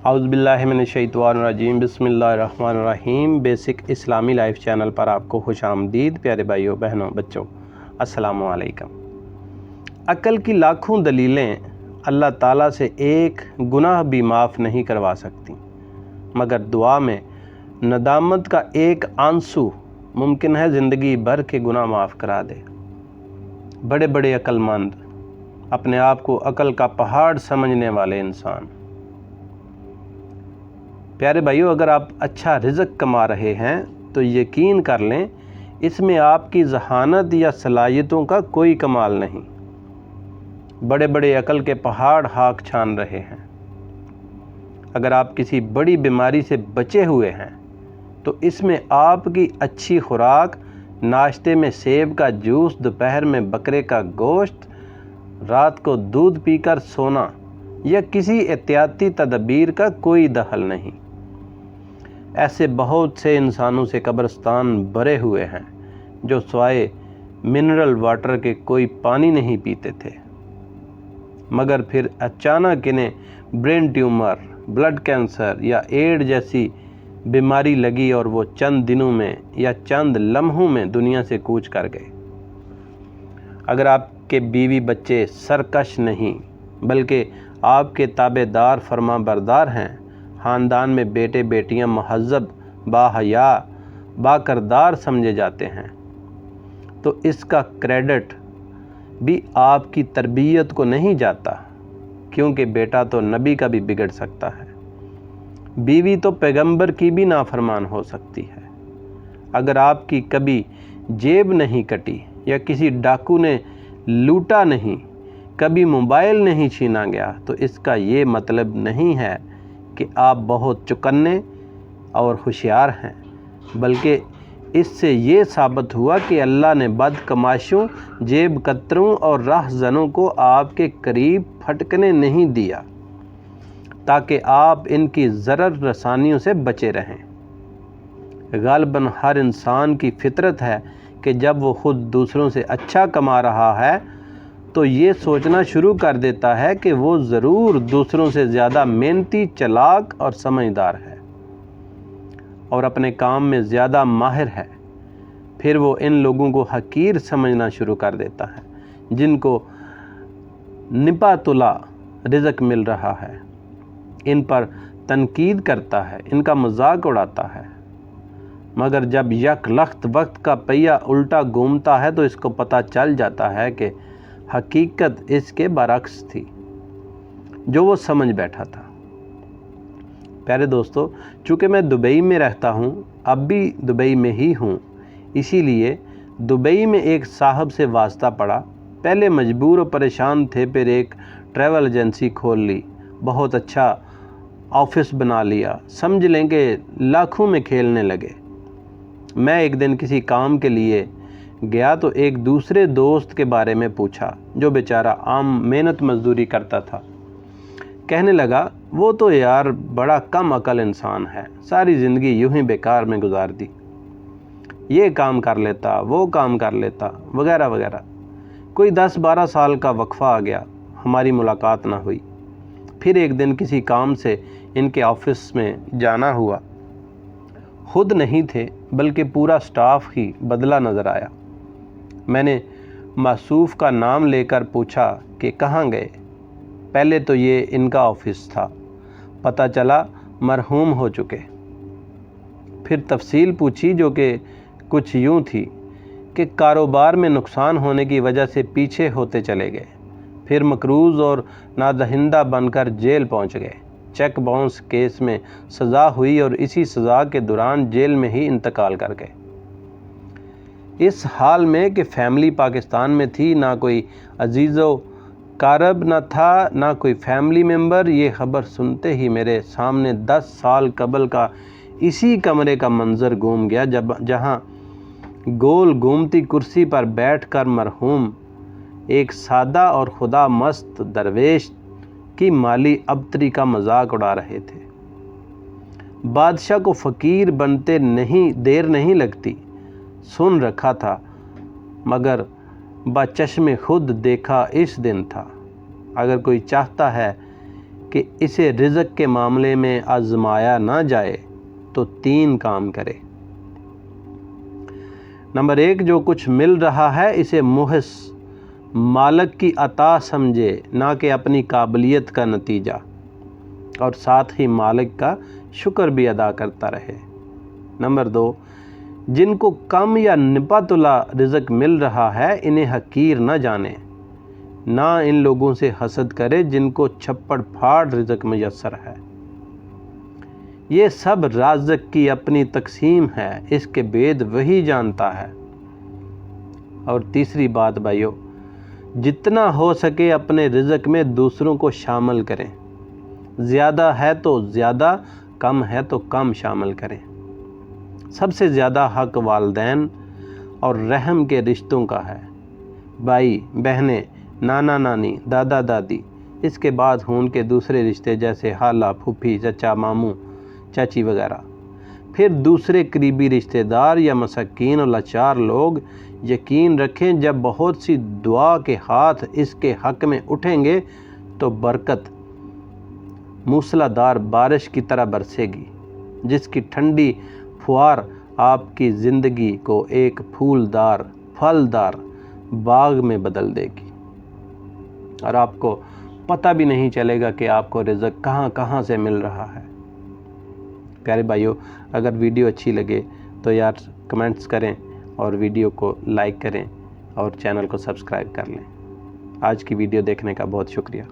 اعوذ باللہ من الشیطان الرجیم، بسم اللہ الرحمن الرحیم۔ بیسک اسلامی لائف چینل پر آپ کو خوش آمدید۔ پیارے بھائیوں، بہنوں، بچوں، السلام علیکم۔ عقل کی لاکھوں دلیلیں اللہ تعالیٰ سے ایک گناہ بھی معاف نہیں کروا سکتی، مگر دعا میں ندامت کا ایک آنسو ممکن ہے زندگی بھر کے گناہ معاف کرا دے۔ بڑے بڑے عقل مند، اپنے آپ کو عقل کا پہاڑ سمجھنے والے انسان، پیارے بھائیوں، اگر آپ اچھا رزق کما رہے ہیں تو یقین کر لیں اس میں آپ کی ذہانت یا صلاحیتوں کا کوئی کمال نہیں۔ بڑے بڑے عقل کے پہاڑ ہاک چھان رہے ہیں۔ اگر آپ کسی بڑی بیماری سے بچے ہوئے ہیں تو اس میں آپ کی اچھی خوراک، ناشتے میں سیب کا جوس، دوپہر میں بکرے کا گوشت، رات کو دودھ پی کر سونا یا کسی احتیاطی تدبیر کا کوئی دخل نہیں۔ ایسے بہت سے انسانوں سے قبرستان بھرے ہوئے ہیں جو سوائے منرل واٹر کے کوئی پانی نہیں پیتے تھے، مگر پھر اچانک انہیں برین ٹیومر، بلڈ کینسر یا ایڈز جیسی بیماری لگی اور وہ چند دنوں میں یا چند لمحوں میں دنیا سے کوچ کر گئے۔ اگر آپ کے بیوی بچے سرکش نہیں بلکہ آپ کے تابع دار فرما بردار ہیں، خاندان میں بیٹے بیٹیاں مہذب، باحیا، با کردار سمجھے جاتے ہیں، تو اس کا کریڈٹ بھی آپ کی تربیت کو نہیں جاتا، کیونکہ بیٹا تو نبی کا بھی بگڑ سکتا ہے، بیوی تو پیغمبر کی بھی نافرمان ہو سکتی ہے۔ اگر آپ کی کبھی جیب نہیں کٹی یا کسی ڈاکو نے لوٹا نہیں، کبھی موبائل نہیں چھینا گیا، تو اس کا یہ مطلب نہیں ہے کہ آپ بہت چکنے اور ہوشیار ہیں، بلکہ اس سے یہ ثابت ہوا کہ اللہ نے بدکماشوں، جیب کتروں اور راہ زنوں کو آپ کے قریب پھٹکنے نہیں دیا تاکہ آپ ان کی ضرر رسانیوں سے بچے رہیں۔ غالباً ہر انسان کی فطرت ہے کہ جب وہ خود دوسروں سے اچھا کما رہا ہے تو یہ سوچنا شروع کر دیتا ہے کہ وہ ضرور دوسروں سے زیادہ محنتی، چلاک اور سمجھدار ہے اور اپنے کام میں زیادہ ماہر ہے۔ پھر وہ ان لوگوں کو حقیر سمجھنا شروع کر دیتا ہے جن کو نپا تلا رزق مل رہا ہے، ان پر تنقید کرتا ہے، ان کا مذاق اڑاتا ہے، مگر جب یک لخت وقت کا پہیہ الٹا گھومتا ہے تو اس کو پتہ چل جاتا ہے کہ حقیقت اس کے برعکس تھی جو وہ سمجھ بیٹھا تھا۔ پیارے دوستو، چونکہ میں دبئی میں رہتا ہوں، اب بھی دبئی میں ہی ہوں، اسی لیے دبئی میں ایک صاحب سے واسطہ پڑا۔ پہلے مجبور و پریشان تھے، پھر ایک ٹریول ایجنسی کھول لی، بہت اچھا آفس بنا لیا، سمجھ لیں کہ لاکھوں میں کھیلنے لگے۔ میں ایک دن کسی کام کے لیے گیا تو ایک دوسرے دوست کے بارے میں پوچھا جو بیچارہ عام محنت مزدوری کرتا تھا۔ کہنے لگا، وہ تو یار بڑا کم عقل انسان ہے، ساری زندگی یوں ہی بیکار میں گزار دی، یہ کام کر لیتا، وہ کام کر لیتا، وغیرہ وغیرہ۔ کوئی 10-12 سال کا وقفہ آ گیا، ہماری ملاقات نہ ہوئی۔ پھر ایک دن کسی کام سے ان کے آفس میں جانا ہوا، خود نہیں تھے بلکہ پورا سٹاف ہی بدلہ نظر آیا۔ میں نے موصوف کا نام لے کر پوچھا کہ کہاں گئے؟ پہلے تو یہ ان کا آفس تھا، پتہ چلا مرحوم ہو چکے۔ پھر تفصیل پوچھی جو کہ کچھ یوں تھی کہ کاروبار میں نقصان ہونے کی وجہ سے پیچھے ہوتے چلے گئے، پھر مقروض اور نادہندہ بن کر جیل پہنچ گئے، چیک باؤنس کیس میں سزا ہوئی اور اسی سزا کے دوران جیل میں ہی انتقال کر گئے۔ اس حال میں کہ فیملی پاکستان میں تھی، نہ کوئی عزیز و قارب نہ تھا، نہ کوئی فیملی ممبر۔ یہ خبر سنتے ہی میرے سامنے 10 سال قبل کا اسی کمرے کا منظر گھوم گیا جہاں گول گھومتی کرسی پر بیٹھ کر مرحوم ایک سادہ اور خدا مست درویش کی مالی ابتری کا مذاق اڑا رہے تھے۔ بادشاہ کو فقیر بنتے دیر نہیں لگتی، سن رکھا تھا، مگر بچشم خود دیکھا اس دن تھا۔ اگر کوئی چاہتا ہے کہ اسے رزق کے معاملے میں آزمایا نہ جائے تو 3 کام کرے۔ نمبر 1، جو کچھ مل رہا ہے اسے محض مالک کی عطا سمجھے، نہ کہ اپنی قابلیت کا نتیجہ، اور ساتھ ہی مالک کا شکر بھی ادا کرتا رہے۔ نمبر 2، جن کو کم یا نپا تلا رزق مل رہا ہے انہیں حقیر نہ جانے، نہ ان لوگوں سے حسد کرے جن کو چھپڑ پھاڑ رزق میسر ہے۔ یہ سب رازق کی اپنی تقسیم ہے، اس کے بید وہی جانتا ہے۔ اور تیسری بات بھائیو، جتنا ہو سکے اپنے رزق میں دوسروں کو شامل کریں، زیادہ ہے تو زیادہ، کم ہے تو کم شامل کریں۔ سب سے زیادہ حق والدین اور رحم کے رشتوں کا ہے، بھائی بہنیں، نانا نانی، دادا دادی، اس کے بعد ان کے دوسرے رشتے جیسے خالہ، پھوپھی، چچا، ماموں، چاچی وغیرہ، پھر دوسرے قریبی رشتہ دار یا مساکین اور لاچار لوگ۔ یقین رکھیں جب بہت سی دعا کے ہاتھ اس کے حق میں اٹھیں گے تو برکت موسلا دار بارش کی طرح برسے گی، جس کی ٹھنڈی فوار آپ کی زندگی کو ایک پھولدار پھلدار باغ میں بدل دے گی، اور آپ کو پتہ بھی نہیں چلے گا کہ آپ کو رزق کہاں کہاں سے مل رہا ہے۔ پیارے بھائیو، اگر ویڈیو اچھی لگے تو یار کمنٹس کریں اور ویڈیو کو لائک کریں اور چینل کو سبسکرائب کر لیں۔ آج کی ویڈیو دیکھنے کا بہت شکریہ۔